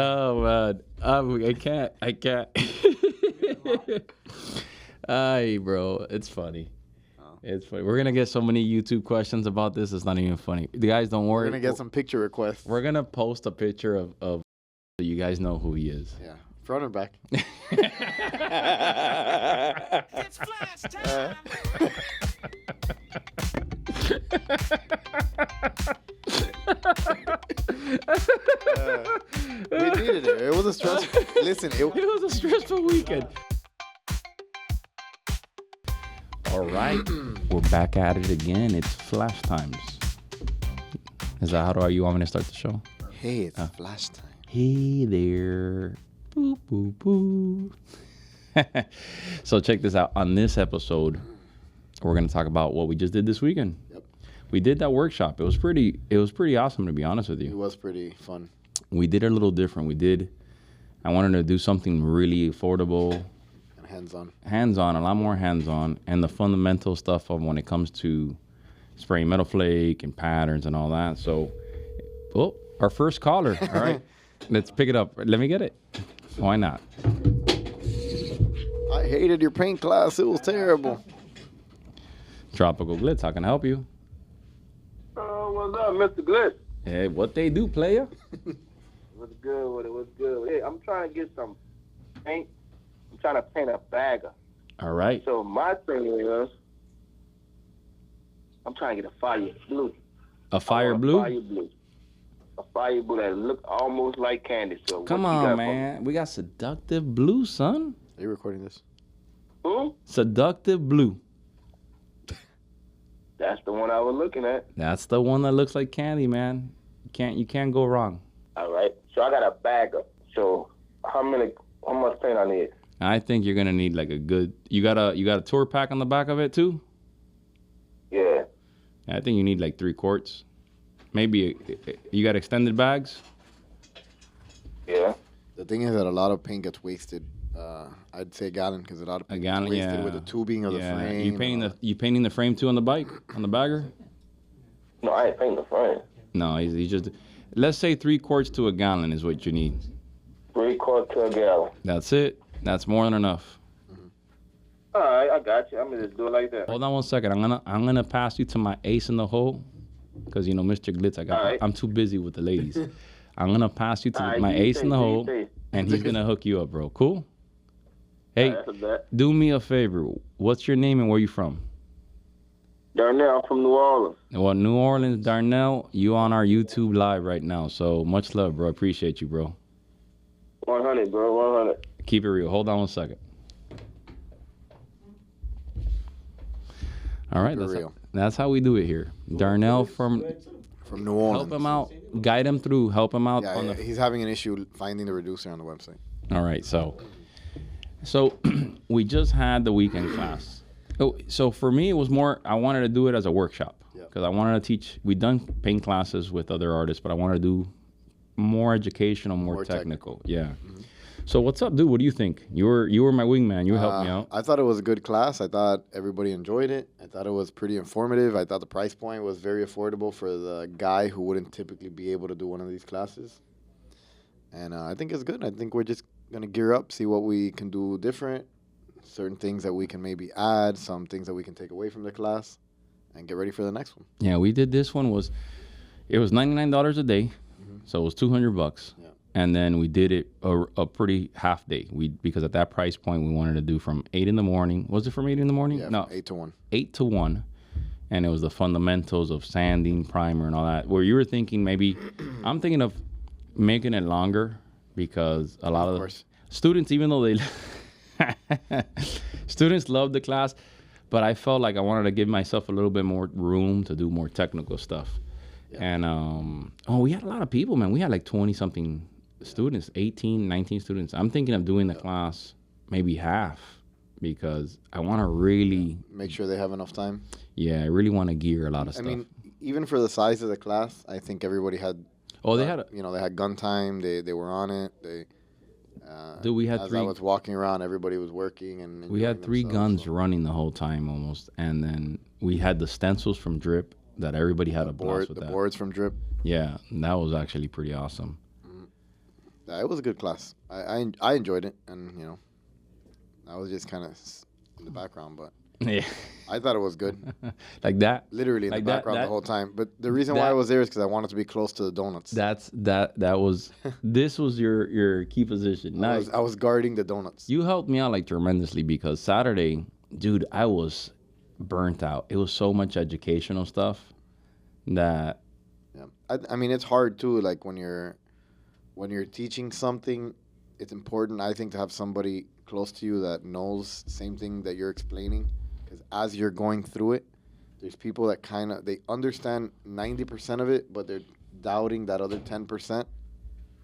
Oh man, I can't. Ay, bro, it's funny. It's funny. We're gonna get so many YouTube questions about this. It's not even funny. The guys, don't worry. We're gonna get some picture requests. We're gonna post a picture of so you guys know who he is. Yeah, front and back. It's flash time. We needed it. It was a stressful. Listen, It was a stressful weekend. All right, we're back at it again. It's flash times. Is that how you want me to start the show? Hey, it's flash time. Hey there. Boo, boo, boo. So check this out. On this episode, we're going to talk about what we just did this weekend. Yep. We did that workshop. It was pretty awesome, to be honest with It you. was pretty fun. We did it a little different. I wanted to do something really affordable, And hands-on, a lot more hands-on, and the fundamental stuff of when it comes to spraying metal flake and patterns and all that. So, our first caller. All right, let's pick it up. Let me get it. Why not? I hated your paint class. It was terrible. Tropical Glitz, how can I help you? What's up, Mr. Glitz? Hey, what they do, player? What's good with it? What's good with it? Hey, I'm trying to get some paint. I'm trying to paint a bagger. All right. So my thing is, I'm trying to get a fire blue. A fire I want blue? A fire blue. A fire blue that look almost like candy. So Come what you on, got man. We got seductive blue, son. Are you recording this? for me? Seductive blue. That's the one I was looking at. That's the one that looks like candy, man. You can't go wrong. All right. So I got a bagger. So how much paint I need? I think you're gonna need like a good. You got a tour pack on the back of it too. Yeah. I think you need like 3 quarts. Maybe you got extended bags. Yeah. The thing is that a lot of paint gets wasted. I'd say a gallon because a lot of paint gets wasted with the tubing of the frame. You painting the frame too on the bike, on the bagger? No, I ain't painting the frame. No, he's just. Let's say 3 quarts to a gallon is what you need. 3 quarts to a gallon. That's it. That's more than enough. All right, I got you. I'm gonna just do it like that. Hold on one second. I'm gonna pass you to my ace in the hole, because Mr. Glitz, right. I'm too busy with the ladies. I'm gonna pass you to All right, my you ace in the say, hole, you say. and he's gonna hook you up, bro. Cool. Hey, That's a bet. do me a favor. What's your name and where you from? Darnell, I'm from New Orleans. Well, New Orleans, Darnell, you on our YouTube live right now. So much love, bro. Appreciate you, bro. 100, bro. 100. Keep it real. Hold on one second. All right, that's how we do it here. Darnell from New Orleans. help him out, guide him through, help him out. Yeah, he's having an issue finding the reducer on the website. All right, so we just had the weekend class. So for me, it was more, I wanted to do it as a workshop because I wanted to teach. We've done paint classes with other artists, but I wanted to do more educational, more technical. Yeah. Mm-hmm. So what's up, dude? What do you think? You were my wingman. You helped me out. I thought it was a good class. I thought everybody enjoyed it. I thought it was pretty informative. I thought the price point was very affordable for the guy who wouldn't typically be able to do one of these classes. And I think it's good. I think we're just going to gear up, see what we can do different, certain things that we can maybe add, some things that we can take away from the class, and get ready for the next one. Yeah, we did this one. It was $99 a day, so it was $200. Yeah. And then we did it a pretty half day. Because at that price point, we wanted to do from 8 in the morning. Was it from 8 in the morning? Yeah, no, 8 to 1. 8 to 1. And it was the fundamentals of sanding, primer, and all that. Where you were thinking maybe, I'm thinking of making it longer because a lot of the students, even though students love the class, but I felt like I wanted to give myself a little bit more room to do more technical stuff. Yeah. And we had a lot of people, man. We had like 20-something students, 18, 19 students. I'm thinking of doing the class maybe half because I want to really make sure they have enough time. Yeah, I really want to gear a lot of stuff. I mean, even for the size of the class, I think everybody had. They had. They had gun time. They were on it. Dude, we had as 3. I was walking around, everybody was working and. We had 3 guns running the whole time almost, and then we had the stencils from Drip that everybody had a blast with. The boards from Drip. Yeah, that was actually pretty awesome. Yeah, it was a good class. I enjoyed it, and I was just kind of in the background, but Yeah. I thought it was good. Like that. Literally in Like the that- background that- the whole time. But the reason why I that- was there is because I wanted to be close to the donuts. That was this was your key position. Now, I was guarding the donuts. you helped me out like tremendously because Saturday, dude, I was burnt out. It was so much educational stuff that Yeah, I mean it's hard too. Like when you're teaching something, it's important I think to have somebody close to you that knows the same thing that you're explaining. Because as you're going through it, there's people that they understand 90% of it, but they're doubting that other 10%.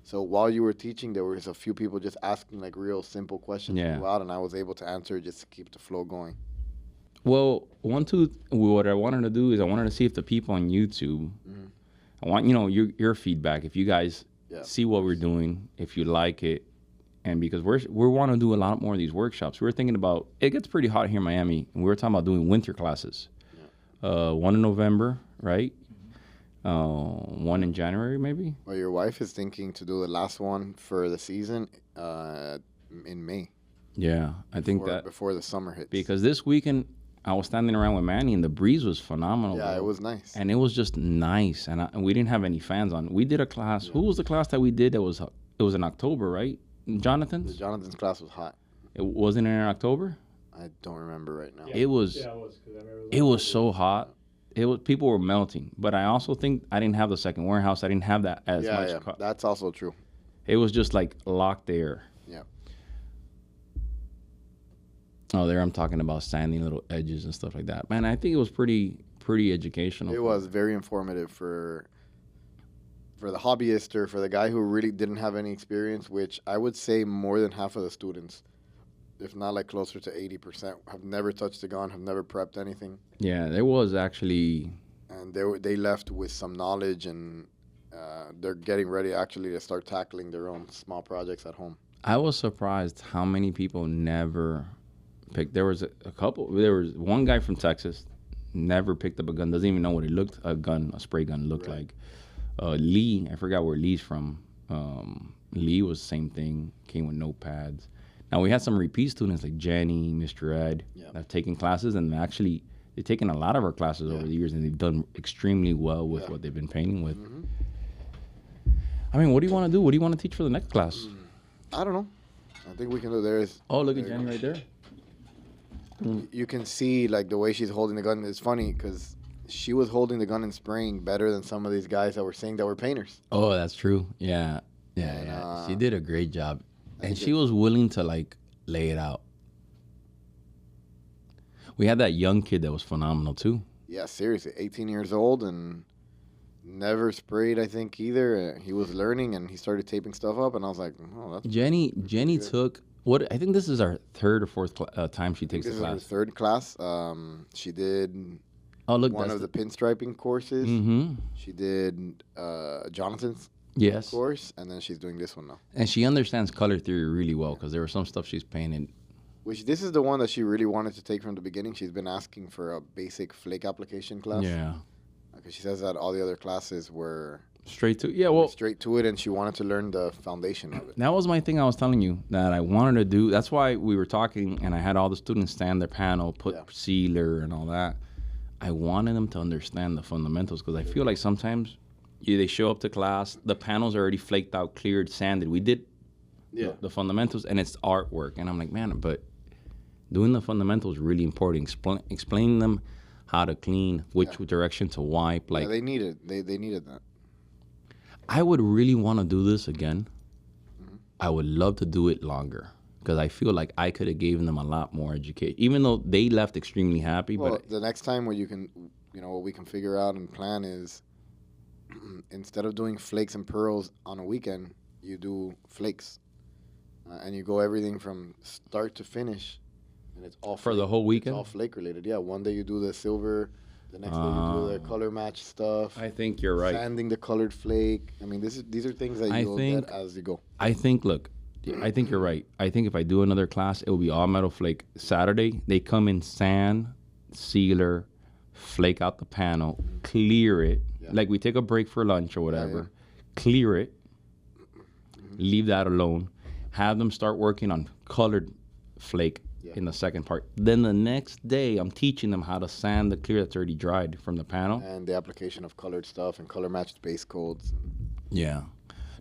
So while you were teaching, there was a few people just asking like real simple questions throughout, and I was able to answer just to keep the flow going. well, what I wanted to do is I wanted to see if the people on YouTube, I want your feedback. If you guys see what we're doing, if you like it, and because we want to do a lot more of these workshops. We're thinking about it gets pretty hot here in Miami, and we were talking about doing winter classes. One in November, right? One in January, maybe. Well, your wife is thinking to do the last one for the season in May. Yeah, I think before the summer hits. because this weekend I was standing around with Manny, and the breeze was phenomenal. Yeah, bro. it was nice. And it was just nice, and we didn't have any fans on. We did a class. Who was the class that we did? It was in October, right? Jonathan's. Jonathan's class was hot. It wasn't in October. I don't remember right now. It was. Yeah, it was. 'Cause I remember It was so hot. It was people were melting. But I also think I didn't have the second warehouse. I didn't have that as much. Yeah, that's also true. It was just like locked air. Yeah. Oh, there I'm talking about sanding little edges and stuff like that. Man, I think it was pretty educational. It was very informative for the hobbyist or for the guy who really didn't have any experience, which I would say more than half of the students, if not like closer to 80%, have never touched a gun, have never prepped anything. Yeah, there was actually. And they left with some knowledge, and they're getting ready actually to start tackling their own small projects at home. I was surprised how many people never picked. There was a couple. There was one guy from Texas, never picked up a gun. Doesn't even know what a spray gun looked like. Lee, I forgot where Lee's from. Lee was the same thing. Came with notepads. Now we had some repeat students like Jenny, Mr. Ed, that have taken classes, and actually they've taken a lot of our classes over the years, and they've done extremely well with what they've been painting with. I mean, what do you want to do? What do you want to teach for the next class? I don't know. I think we can do theirs. Oh, look at Jenny right there. You can see like the way she's holding the gun. It's funny because she was holding the gun and spraying better than some of these guys that were saying that were painters. Oh, that's true. Yeah. She did a great job. And she was willing to like lay it out. We had that young kid that was phenomenal too. Yeah, seriously, 18 years old and never sprayed, I think, either. He was learning and he started taping stuff up, and I was like, oh, that's Jenny took what I think this is our third or fourth time she takes this the is her class. third class. She did Oh, look, one that's of the pinstriping courses. Mm-hmm. She did Jonathan's Yes. course, and then she's doing this one now. And she understands color theory really well because there was some stuff she's painted. Which this is the one that she really wanted to take from the beginning. She's been asking for a basic flake application class. Yeah. Because she says that all the other classes were Straight to well. straight to it, and she wanted to learn the foundation of it. That was my thing I was telling you that I wanted to do. That's why we were talking, and I had all the students stand their panel, put sealer and all that. I wanted them to understand the fundamentals because I feel like sometimes they show up to class, the panels are already flaked out, cleared, sanded. We did the fundamentals, and it's artwork. And I'm like, man, but doing the fundamentals is really important. Explaining them how to clean, which direction to wipe. Like they needed that. I would really want to do this again. I would love to do it longer because I feel like I could have given them a lot more education, even though they left extremely happy. Well, but the next time what we can figure out and plan is instead of doing flakes and pearls on a weekend, you do flakes, and you go everything from start to finish, and it's all for flake. the whole weekend. It's all flake related. Yeah, one day you do the silver. The next day you do the color match stuff. I think you're right. Sanding the colored flake. I mean, these are things that you'll get as you go. I think you're right. I think if I do another class, it will be all metal flake. Saturday, they come in sand, sealer, flake out the panel, clear it. Like we take a break for lunch or whatever, clear it, leave that alone, have them start working on colored flake in the second part. Then the next day, I'm teaching them how to sand the clear that's already dried from the panel. And the application of colored stuff and color matched base coats. Yeah.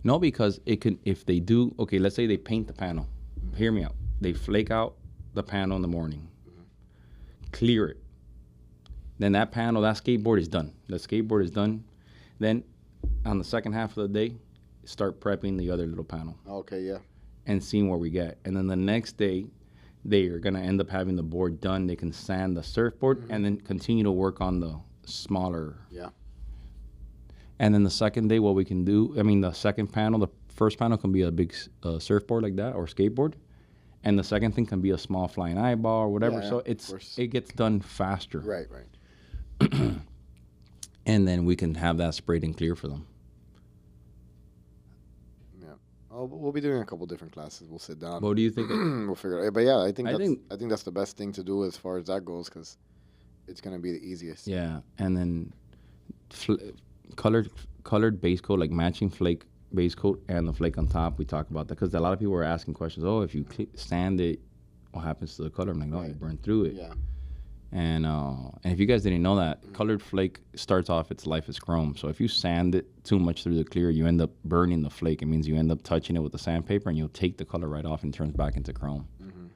No, because it can, if they do, okay, let's say they paint the panel. Hear me out. They flake out the panel in the morning, clear it. Then that panel, that skateboard is done. The skateboard is done. Then on the second half of the day, start prepping the other little panel. Okay, yeah. And seeing where we get. And then the next day, they are going to end up having the board done. They can sand the surfboard and then continue to work on the smaller. Yeah. And then the second day, what we can do, I mean, the second panel, the first panel can be a big surfboard like that or skateboard. And the second thing can be a small flying eyeball or whatever. Yeah, so it gets done faster. Right. And then we can have that sprayed and clear for them. Yeah. Oh, we'll be doing a couple different classes. We'll sit down. What do you think? We'll figure it out. But yeah, I think that's the best thing to do as far as that goes, because it's gonna be the easiest. Yeah, and then colored base coat, like matching flake base coat and the flake on top. We talk about that because a lot of people are asking questions. Oh, if you sand it, what happens to the color? I'm like, oh, you burn through it. Yeah. And if you guys didn't know that, colored flake starts off its life as chrome. So if you sand it too much through the clear, you end up burning the flake. It means you end up touching it with the sandpaper, and you'll take the color right off and it turns back into chrome. Mm-hmm.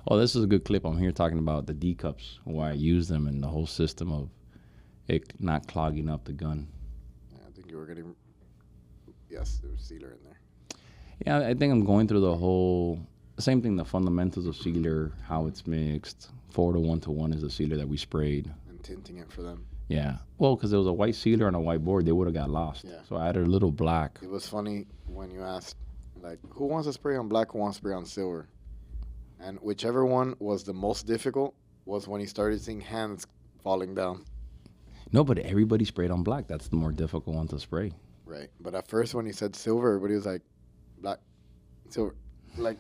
Oh, this is a good clip. I'm here talking about the D cups, why I use them, and the whole system of it not clogging up the gun. Yeah, I think you were getting. Yes, there was sealer in there. Yeah, I think I'm going through the whole same thing. The fundamentals of sealer, how it's mixed. 4 to 1 to 1 is the sealer that we sprayed. And tinting it for them. Yeah. Well, because there was a white sealer on a white board, they would have got lost. Yeah. So I added a little black. It was funny when you asked, like, who wants to spray on black, who wants to spray on silver? And whichever one was the most difficult was when he started seeing hands falling down. No, but everybody sprayed on black. That's the more difficult one to spray. Right. But at first when he said silver, everybody was like, black, silver. Like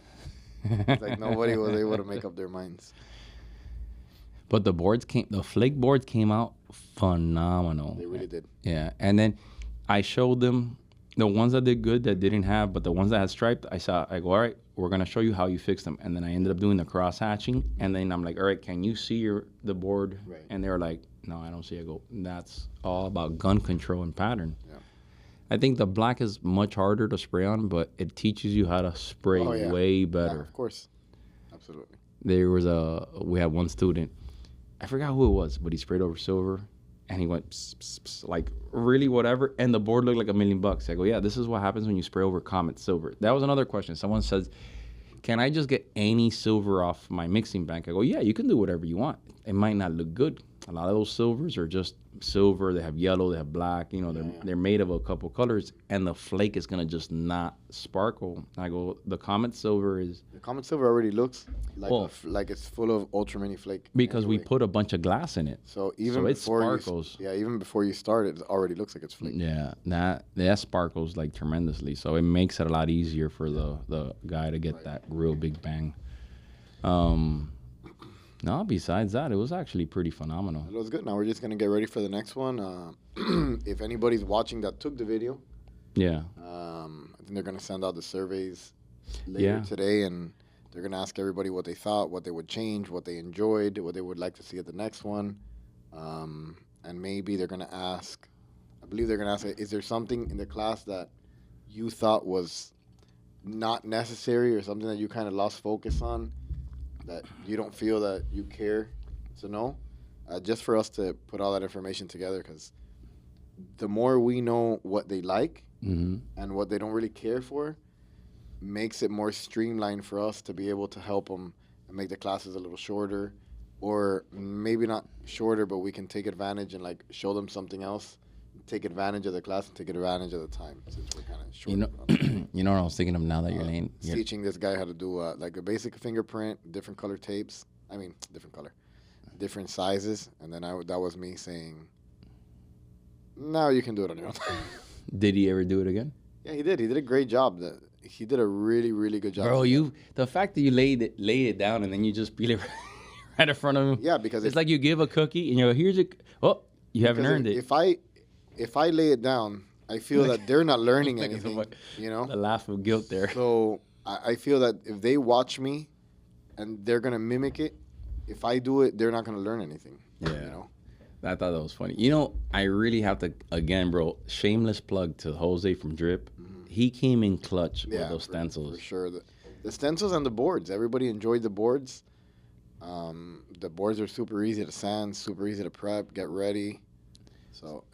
nobody was able to make up their minds. But the flake boards came out phenomenal. They really did. Yeah. And then I showed them the ones that did good that didn't have, but the ones that had striped, I go, all right, we're going to show you how you fix them. And then I ended up doing the cross hatching. And then I'm like, all right, can you see the board? Right. And they were like, no, I don't see it. I go, that's all about gun control and pattern. Yeah. I think the black is much harder to spray on, but it teaches you how to spray way better. Yeah, of course. Absolutely. We had one student, I forgot who it was, but he sprayed over silver, and he went pss, pss, pss, like really whatever, and the board looked like $1 million. I go, yeah, this is what happens when you spray over Comet silver. That was another question. Someone says, can I just get any silver off my mixing bank? I go, yeah, you can do whatever you want. It might not look good. A lot of those silvers are just silver. They have yellow, they have black. You know, they're made of a couple colors, and the flake is gonna just not sparkle. I go, the Comet silver is. The Comet silver already looks like it's full of ultra mini flake. Because we put a bunch of glass in it. So even it sparkles. Even before you start, it already looks like it's flake. Yeah, that sparkles like tremendously. So it makes it a lot easier for the guy to get that real big bang. No, besides that, it was actually pretty phenomenal. It was good. Now we're just going to get ready for the next one. If anybody's watching that took the video, I think they're going to send out the surveys later today, and they're going to ask everybody what they thought, what they would change, what they enjoyed, what they would like to see at the next one. And maybe they're going to ask, I believe they're going to ask, is there something in the class that you thought was not necessary or something that you kind of lost focus on? That you don't feel that you care to know, just for us to put all that information together, because the more we know what they like and what they don't really care for, makes it more streamlined for us to be able to help them and make the classes a little shorter, or maybe not shorter, but we can take advantage and like show them something else, take advantage of the class and take advantage of the time, since we're kind of short. You know what I was thinking of now that you're teaching this guy how to do like a basic fingerprint, different color tapes. I mean, different sizes. And then that was me saying, no, you can do it on your own. Did he ever do it again? Yeah, he did. He did a great job. He did a really, really good job. Bro, the fact that you laid it down and then you just peel it right in front of him. Yeah, because it's like you give a cookie and you go, here's a, you haven't earned it. If I lay it down, I feel that they're not learning Like anything, somebody- you know? The laugh of guilt there. So I feel that if they watch me and they're going to mimic it, if I do it, they're not going to learn anything. Yeah. You know? I thought that was funny. You know, I really have to, again, bro, shameless plug to Jose from Drip. He came in clutch with those stencils. For sure. The stencils and the boards. Everybody enjoyed the boards. The boards are super easy to sand, super easy to prep, get ready.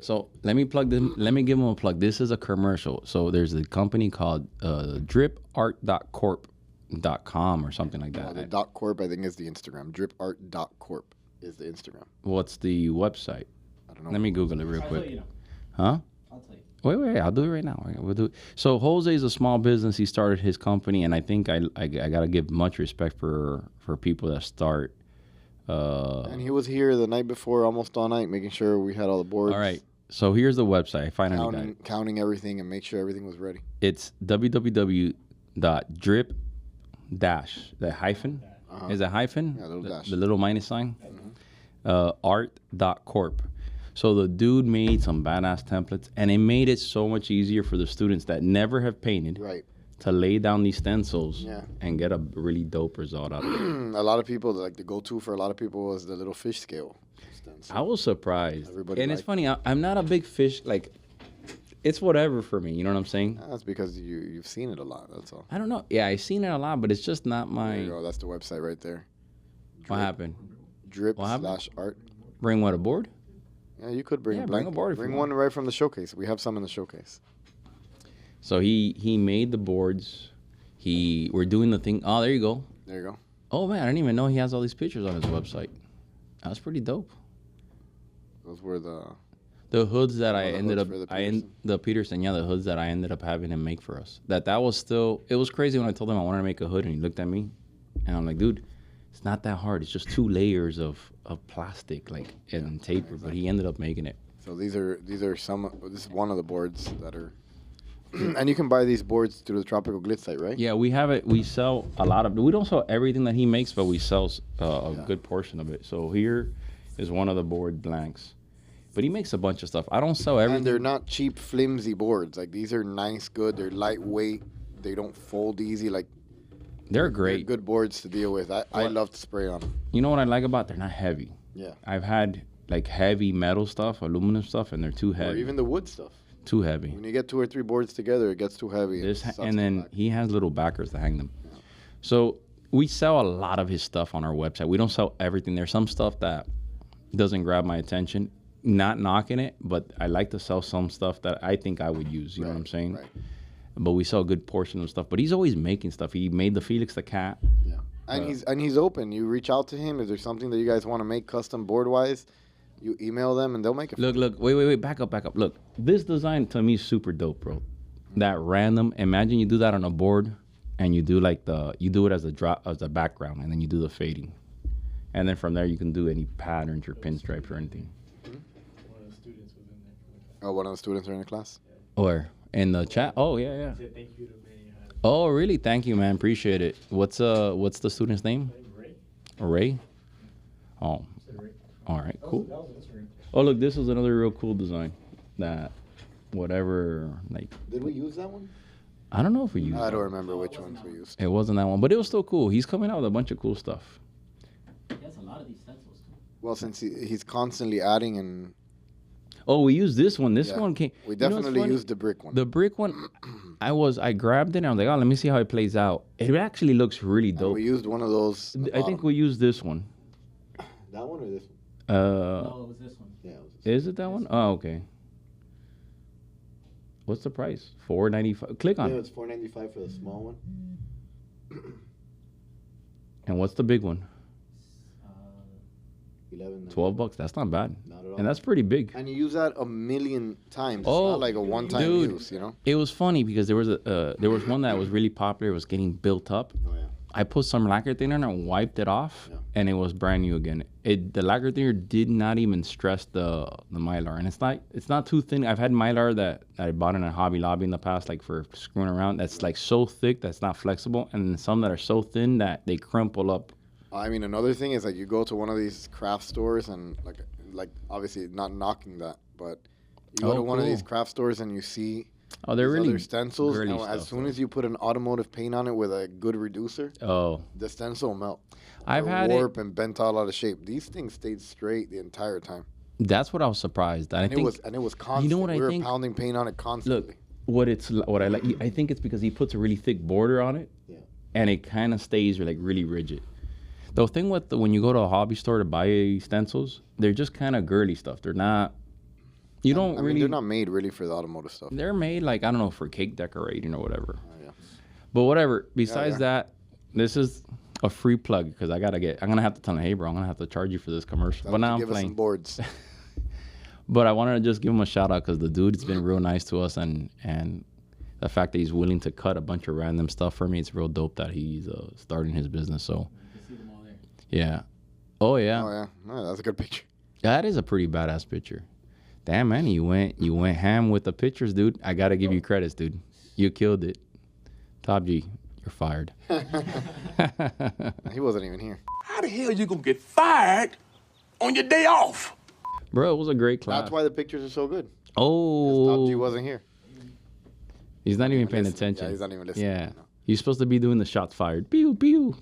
So let me plug them. Let me give them a plug. This is a commercial. So there's a company called dripart.corp.com or something like that. the .corp, I think, is the Instagram. Dripart.corp is the Instagram. What's the website? I don't know. Let me Google it real quick. I'll tell you. Wait, I'll do it right now. We'll do it. So Jose is a small business. He started his company, and I think I gotta give much respect for people that start. And he was here the night before, almost all night, making sure we had all the boards. All right. So here's the website. I finally Counting everything and make sure everything was ready. It's www.drip the hyphen. Is it hyphen? Yeah, little dash. The little minus sign. Art.corp. So the dude made some badass templates, and it made it so much easier for the students that never have painted Right. to lay down these stencils Yeah. and get a really dope result out of it. A lot of people, like the go-to for a lot of people was the little fish scale stencil. I was surprised. Everybody and it's liked funny, I'm not a big fish, like, it's whatever for me, you know what I'm saying? That's because you've seen it a lot, that's all. I don't know. Yeah, I've seen it a lot, but it's just not There my... you go, that's the website right there. What happened? What happened? Drip/art. Bring what, a board? Yeah, you could bring Yeah, a bring blank. a board if you Bring want. one right from the showcase. We have some in the showcase. So he made the boards. We're doing the thing. Oh, there you go. There you go. Oh man, I didn't even know he has all these pictures on his website. That's pretty dope. Those were the The hoods that I the ended up, hoods for the the Peterson, yeah, the hoods that I ended up having him make for us. That was still, it was crazy when I told him I wanted to make a hood, and he looked at me, and I'm like, dude, it's not that hard. It's just 2 layers of plastic, like, and taper. But he ended up making it. So these are some. This is one of the boards that are, and you can buy these boards through the Tropical Glitz site, right? Yeah, we have it. We sell a lot of. We don't sell everything that he makes, but we sell a good portion of it. So here is one of the board blanks, but he makes a bunch of stuff. I don't sell everything. And they're not cheap, flimsy boards. Like these are nice, good. They're lightweight. They don't fold easy. Like They're they're great. good boards to deal with. I love to spray on them. You know what I like about? They're not heavy. Yeah. I've had like heavy metal stuff, aluminum stuff, and they're too Or heavy. even the wood stuff. Too heavy. When you get 2 or 3 boards together, it gets too heavy. This It sucks and the then back. he has little backers to hang them. So we sell a lot of his stuff on our website. We don't sell everything. There's some stuff that doesn't grab my attention. Not knocking it, but I like to sell some stuff that I think I would use. You know what I'm saying? Right. But we sell a good portion of stuff. But he's always making stuff. He made the Felix the cat. Yeah. And he's open. You reach out to him. If there's something that you guys want to make custom board wise, you email them and they'll make it. Look, wait, back up. Look, this design to me is super dope, bro. That random. Imagine you do that on a board, and you do like you do it as a drop as a background, and then you do the fading, and then from there you can do any patterns or pinstripes or anything. One of the students was in there. Oh, one of the students are in the class. Or in the chat. Oh yeah. Said thank you to Manny Javi. Oh really? Thank you, man. Appreciate it. What's the student's name? Ray. Ray. Oh, Said Ray. all right, cool. That was Instagram. Oh look, this is another real cool design. That whatever like Did we use that one? I don't know if we used. I don't remember which ones we used. It wasn't that one, but it was still cool. He's coming out with a bunch of cool stuff. He has a lot of these stencils too. Well, since he's constantly adding and Oh, we used this one. This Yeah. one came. we you know what's definitely funny? used the brick one. The brick one. I grabbed it and I was like, oh, let me see how it plays out. It actually looks really And dope. we used one of those. I think we used this one. that one or this one. No, it was this one. Yeah. It was Is it that one? Oh, okay. What's the price? $4.95. Click on yeah, it. it's $4.95 for the small one. And what's the big one? 11. $12. That's not bad. Not at all. And that's pretty big. And you use that a million times. Oh, It's not like a one-time dude. use, you know. It was funny because there was one that was really popular. It was getting built up. Oh yeah. I put some lacquer thinner on it and wiped it off, Yeah. and it was brand new again. The lacquer thinner did not even stress the Mylar, and it's not too thin. I've had Mylar that I bought in a Hobby Lobby in the past, like for screwing around. That's like so thick that's not flexible, and some that are so thin that they crumple up. I mean, another thing is like you go to one of these craft stores and like obviously not knocking that, but You go to one of these cool. craft stores and you see Oh, they're these really other stencils, girly and stuff, as soon though. as you put an automotive paint on it with a good reducer, Oh, the stencil will melt. I've It'll had warp and bent all out of shape. These things stayed straight the entire time. that's what I was surprised. I And think it was constant. what I we were think? pounding paint on it constantly. Look, what I like. I think it's because he puts a really thick border on it, Yeah. and it kind of stays like really rigid. The thing with when you go to a hobby store to buy stencils, they're just kind of girly stuff. They're not. You don't I mean, really. they're not made really for the automotive stuff. They're made like I don't know for cake decorating or whatever. Yeah. But whatever. Besides yeah. that, this is a free plug because I'm gonna have to tell him, hey bro, I'm gonna have to charge you for this commercial. Tell But them to now I'm give us some playing. boards. But I wanted to just give him a shout out because the dude's been real nice to us and the fact that he's willing to cut a bunch of random stuff for me, it's real dope that he's starting his business. So You can see them all there. yeah. Oh yeah. Oh yeah, no, that's a good picture. That is a pretty badass picture. Damn man, you went ham with the pictures, dude. I gotta give you credits, dude. You killed it. Top G, you're fired. He wasn't even here. How the hell you gonna get fired on your day off? Bro, it was a great class. That's why the pictures are so good. Oh, Top G wasn't here. he's not even paying listening. attention. Yeah, he's not even listening. Yeah, No. you're supposed to be doing the shots fired. Pew pew.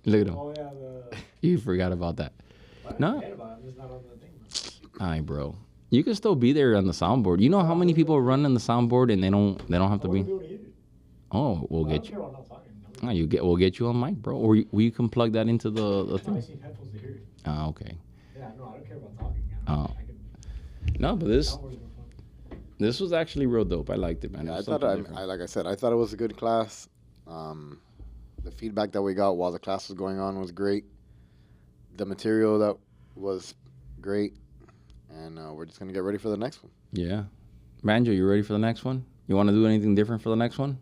Look at him. Oh, yeah, You forgot about that. No. forget about it. I'm just not on the thing, bro. All right, bro. You can still be there on the soundboard. You know how many people run on the soundboard and they don't have to be. Oh, we'll get you. I'm not talking. We'll get you on mic, bro. Or you can plug that into the I thing. see headphones to hear it. Oh, okay. Yeah, no, I don't care about talking. Oh. I can, No, but this soundboards are fun. was actually real dope. I liked it, man. It Yeah, I was thought something different. like I said, I thought it was a good class. The feedback that we got while the class was going on was great. The material that was great, and we're just gonna get ready for the next one. Yeah. Banjo, you ready for the next one? You want to do anything different for the next one?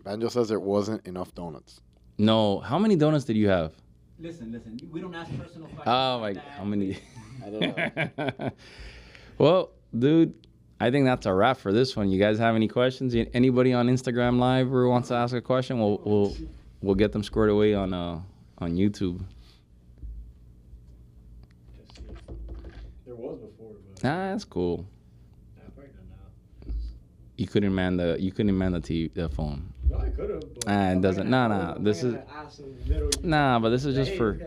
Banjo says there wasn't enough donuts. No. How many donuts did you have? Listen. We don't ask personal questions. Oh, like my. that. How many? I don't know. Well, dude, I think that's a wrap for this one. You guys have any questions? Anybody on Instagram Live who wants to ask a question? We'll get them squared away on YouTube. Just see. There was before, but That's cool. I'm pregnant now. You couldn't man the phone. No, I could have. It doesn't. Nah. This is but this is just for.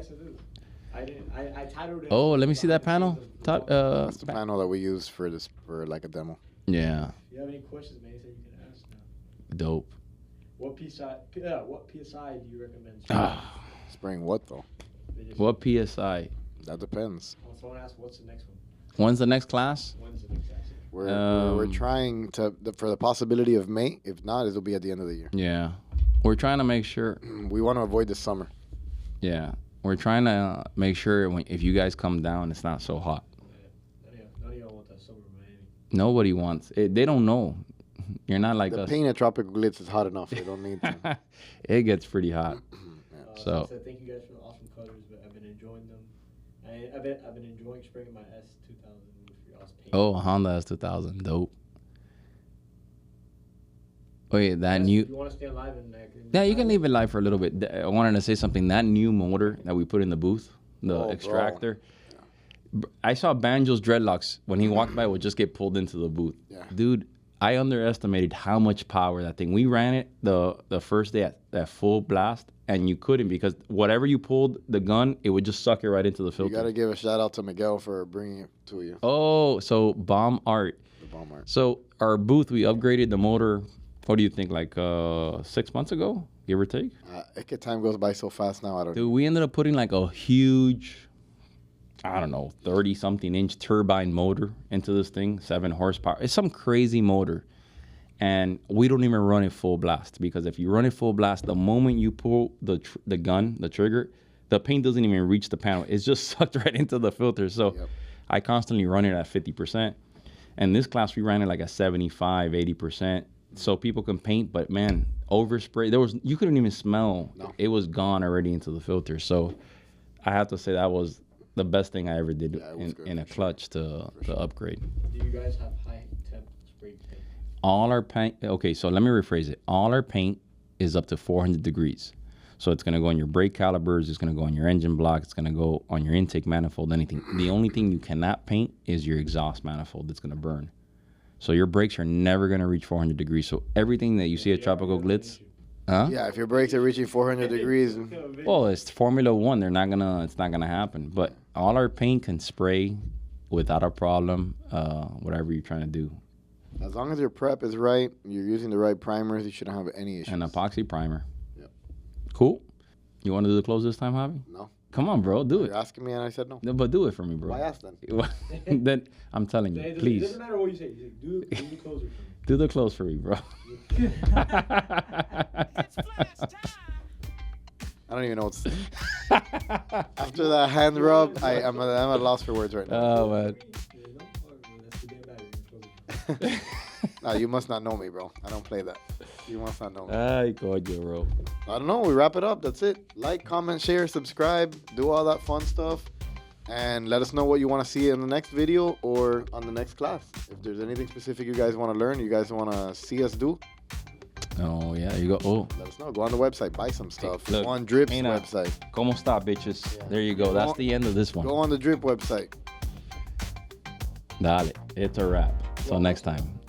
I titled it. Oh, let me see that panel. That's the panel that we use for this for like a demo. Yeah, If you have any questions, man, you said you can ask now. dope. What PSI do you recommend? Ah, Spraying what though? They just- what PSI? That depends. Someone asked, what's the next one? When's the next class? When's the next class? We're trying to for the possibility of May. If not, it'll be at the end of the year. Yeah, we're trying to make sure. We want to avoid the summer. Yeah, we're trying to make sure if you guys come down, it's not so hot. None of y'all want that summer Miami. Nobody wants it. They don't know. You're not like The us. paint at Tropical Glitz is hot enough. They don't need to. It gets pretty hot. So- I said thank you guys for the awesome colors, but I've been enjoying them. I've been enjoying spraying my S2000 with your all's paint. Oh, Honda S2000, dope. Wait, that Yes, new. If you want to stay alive and Yeah, you can leave it live for a little bit. I wanted to say something. That new motor that we put in the booth, the Oh, bro. extractor. I saw Banjo's dreadlocks when he walked by would just get pulled into the booth. Yeah. Dude, I underestimated how much power that thing. We ran it the first day at full blast, and you couldn't because whatever you pulled the gun, it would just suck it right into the You filter. got to give a shout out to Miguel for bringing it to you. Oh, so bomb art. The bomb art. So our booth, we upgraded the motor. What do you think? Like 6 months ago, give or take. Time goes by so fast now. I don't know. Dude, we ended up putting like a huge, I don't know, 30-something inch turbine motor into this thing, 7 horsepower. It's some crazy motor. And we don't even run it full blast because if you run it full blast, the moment you pull the gun, the trigger, the paint doesn't even reach the panel. It's just sucked right into the filter. So Yep. I constantly run it at 50%. And this class, we ran it like at 75, 80%. So people can paint, but man, overspray. You couldn't even smell. No. It was gone already into the filter. So I have to say that was the best thing I ever did Yeah, it was good in a for clutch to upgrade. Do you guys have high temp spray paint? All our paint, okay, so let me rephrase it. All our paint is up to 400 degrees. So it's going to go on your brake calipers, it's going to go on your engine block, it's going to go on your intake manifold, anything. The only thing you cannot paint is your exhaust manifold. It's going to burn. So your brakes are never gonna reach 400 degrees. So everything that you see at Tropical Glitz, huh? Yeah, if your brakes are reaching 400 degrees, Well, it's Formula One. It's not gonna happen. But all our paint can spray without a problem. Whatever you're trying to do. as long as your prep is right, you're using the right primers, you shouldn't have any issues. An epoxy primer. Yep. Cool. You want to do the close this time, Javi? No. Come on, bro. Do You're it. asking me and I said no. No, but do it for me, bro. Why ask then? Then I'm telling you, It please doesn't matter what you say. You say, do the closer. do the close for me, bro. I don't even know what to say. After that hand rub, I'm at a loss for words right now. Oh man. Nah, you must not know me, bro. I don't play that. You must not know me. Ay, coño, bro. I don't know. We wrap it up. That's it. Like, comment, share, subscribe, do all that fun stuff. And let us know what you want to see in the next video or on the next class. If there's anything specific you guys want to learn, you guys want to see us do, Oh yeah, you go. Oh, let us know. Go on the website, buy some stuff. look, Go on Drip's ain't I- website. como está, bitches? Yeah. There you go. That's the end of this one. Go on the Drip website. Dale, it's a wrap. Till next time.